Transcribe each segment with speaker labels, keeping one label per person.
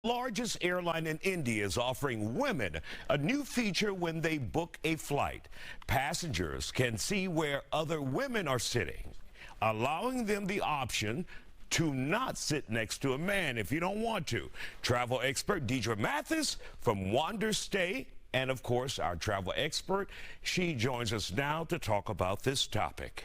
Speaker 1: Largest airline in India is offering women a new feature when they book a flight. Passengers can see where other women are sitting, allowing them the option to not sit next to a man if you don't want to. Travel expert Deidre Mathis from Wander Stay, and of course our travel expert, she joins us now to talk about this topic.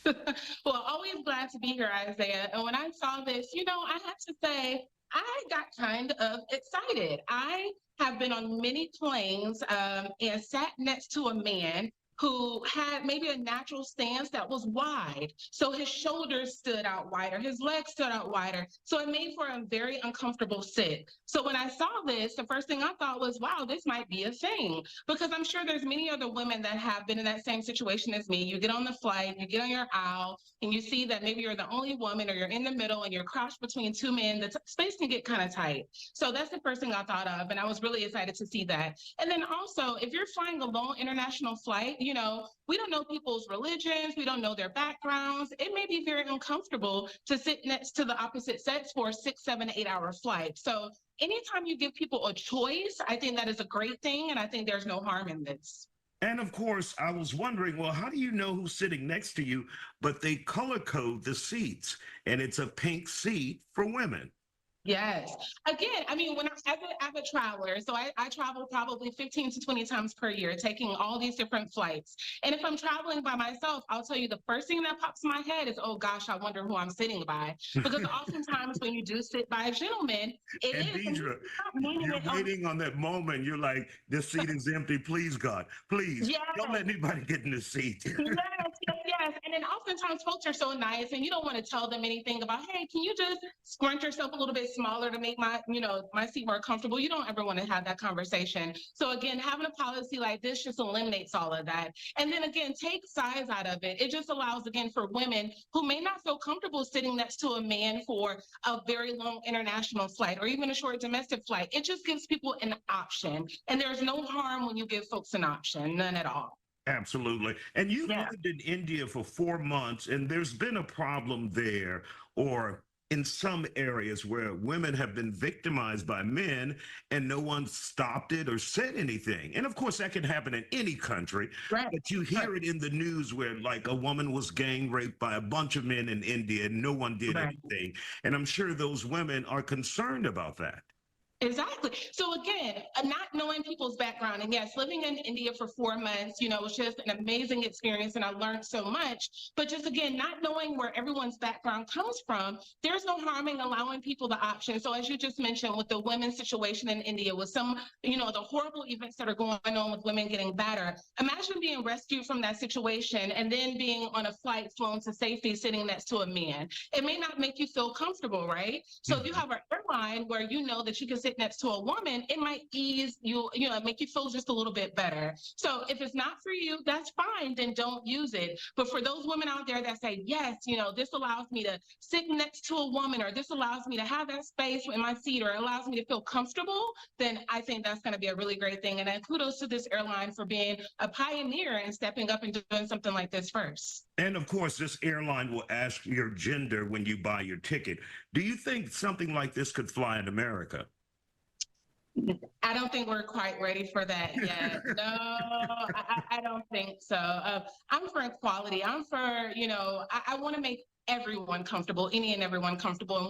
Speaker 2: Well, always glad to be here, Isaiah. And when I saw this, I have to say, I got kind of excited. I have been on many planes and sat next to a man who had maybe a natural stance that was wide. So his shoulders stood out wider, his legs stood out wider. So it made for a very uncomfortable sit. So when I saw this, the first thing I thought was, wow, this might be a thing. Because I'm sure there's many other women that have been in that same situation as me. You get on the flight, you get on your aisle, and you see that maybe you're the only woman or you're in the middle and you're crouched between two men. The space can get kind of tight. So that's the first thing I thought of. And I was really excited to see that. And then also, if you're flying a long international flight, we don't know people's religions, we don't know their backgrounds. It may be very uncomfortable to sit next to the opposite sex for a 6, 7, 8 hour flight. So anytime you give people a choice, I think that is a great thing. And I think there's no harm in this.
Speaker 1: And of course, I was wondering, well, how do you know who's sitting next to you? But they color code the seats, and it's a pink seat for women.
Speaker 2: Yes. Again, I mean, as a traveler, so I travel probably 15 to 20 times per year, taking all these different flights. And if I'm traveling by myself, I'll tell you the first thing that pops in my head is, oh gosh, I wonder who I'm sitting by. Because oftentimes when you do sit by a gentleman, it
Speaker 1: and
Speaker 2: is.
Speaker 1: Deidre, you're waiting on that moment. You're like, this seat is empty. Please, God, please don't let anybody get in the seat.
Speaker 2: Yes. And then oftentimes folks are so nice and you don't want to tell them anything about, hey, can you just scrunch yourself a little bit smaller to make my seat more comfortable? You don't ever want to have that conversation. So again, having a policy like this just eliminates all of that. And then again, take size out of it. It just allows, again, for women who may not feel comfortable sitting next to a man for a very long international flight or even a short domestic flight. It just gives people an option. And there's no harm when you give folks an option, none at all.
Speaker 1: Absolutely. And you've lived in India for 4 months, and there's been a problem there, or in some areas where women have been victimized by men and no one stopped it or said anything. And of course, that can happen in any country, but you hear it in the news where like a woman was gang raped by a bunch of men in India and no one did anything. And I'm sure those women are concerned about that.
Speaker 2: Exactly. So again, not knowing people's background, and yes, living in India for 4 months, was just an amazing experience and I learned so much. But just again, not knowing where everyone's background comes from, there's no harm in allowing people the option. So as you just mentioned with the women's situation in India, with some, the horrible events that are going on with women getting battered, imagine being rescued from that situation and then being on a flight flown to safety sitting next to a man. It may not make you feel comfortable, right? So if you have an airline where you know that you can sit next to a woman, it might ease you, make you feel just a little bit better. So if it's not for you, that's fine, then don't use it. But for those women out there that say, yes, this allows me to sit next to a woman, or this allows me to have that space in my seat, or allows me to feel comfortable, then I think that's going to be a really great thing. And then kudos to this airline for being a pioneer and stepping up and doing something like this first.
Speaker 1: And of course, this airline will ask your gender when you buy your ticket. Do you think something like this could fly in America?
Speaker 2: I don't think we're quite ready for that yet. No, I don't think so. I'm for equality. I'm for, I want to make everyone comfortable, any and everyone comfortable. And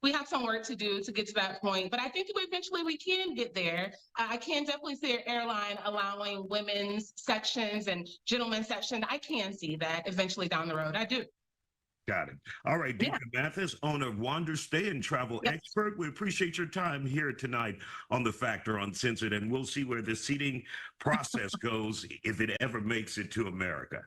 Speaker 2: we have some work to do to get to that point. But I think eventually we can get there. I can definitely see an airline allowing women's sections and gentlemen's sections. I can see that eventually down the road. I do.
Speaker 1: Got it. All right, Deidre Mathis, owner of Wander Stay and travel expert. We appreciate your time here tonight on The Factor Uncensored, and we'll see where the seating process goes if it ever makes it to America.